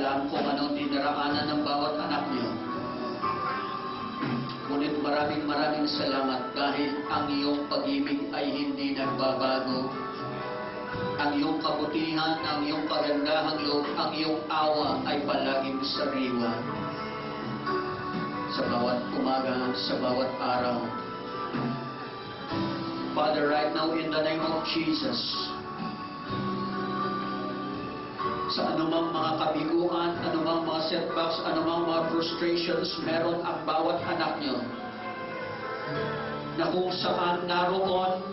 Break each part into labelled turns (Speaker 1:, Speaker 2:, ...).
Speaker 1: alam kung anong dinaraanan ng bawat anak niyo. Ngunit maraming salamat dahil ang iyong pag-ibig ay hindi nagbabago. Ang iyong kabutihan, ang iyong kagandahang loob, ang iyong awa ay palaging sariwa. Sa bawat umaga, sa bawat araw. Father, right now in the name of Jesus, sa anumang mga kabiguan, anumang mga setbacks, anumang mga frustrations, meron ang bawat anak niyo na kung saan naroon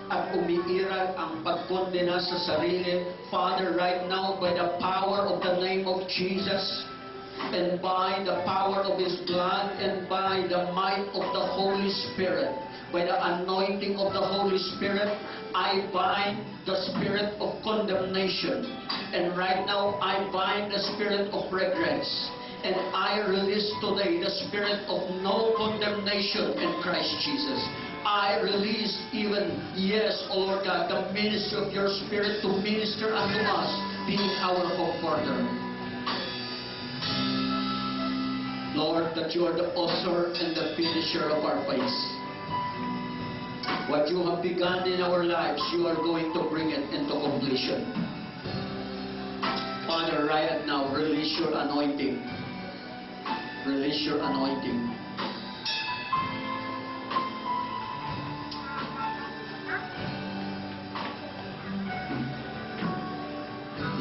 Speaker 1: at umiiral ang pagkondena sa sarili. Father, right now, by the power of the name of Jesus, and by the power of His blood, and by the might of the Holy Spirit, by the anointing of the Holy Spirit, I bind the spirit of condemnation. And right now, I bind the spirit of regrets. And I release today the spirit of no condemnation in Christ Jesus. I release even, yes, O Lord God, the ministry of your Spirit to minister unto us, being our comforter. Lord, that you are the author and the finisher of our faith. What you have begun in our lives, you are going to bring it into completion. Father, right now, release your anointing. Release your anointing.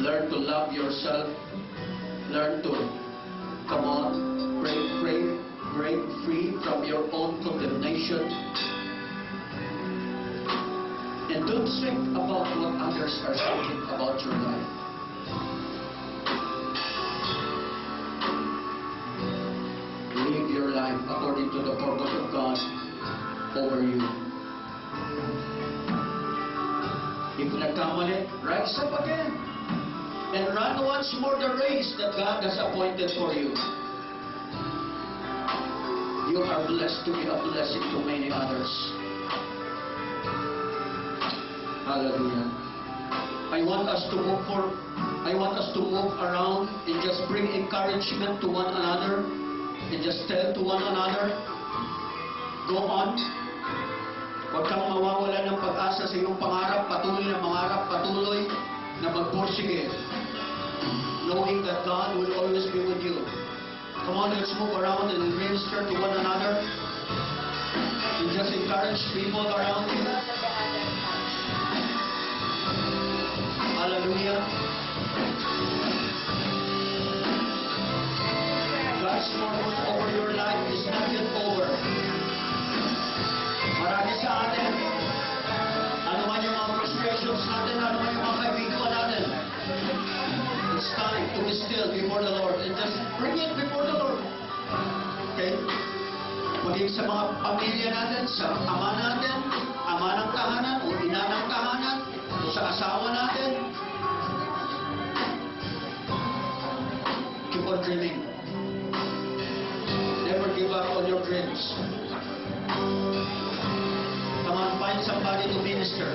Speaker 1: Learn to love yourself. Learn to, come on, break free from your own condemnation. And don't think about what others are thinking about your life. Live your life according to the purpose of God over you. If nagkamali, rise up again. And run once more the race that God has appointed for you. You are blessed to be a blessing to many others. Hallelujah. I want us to move around and just bring encouragement to one another and just tell to one another, go on. Huwag kang mawawala ng pag-asa sa iyong pangarap, patuloy na mangarap, patuloy na magpursige, knowing that God will always be with you. Come on, let's move around and minister to one another and just encourage people around you. Hallelujah. God's purpose over your life is not yet over. Marami sa atin, ano man yung mga frustrations natin, ano man yung mga kaibigan natin, it's time to be still before the Lord and just bring it before the Lord. Okay? Maging sa mga pamilya natin, sa ama natin, ama ng tahanan o ina ng tahanan, o sa asawa natin. Keep on dreaming. Never give up on your dreams. Come on, find somebody to minister.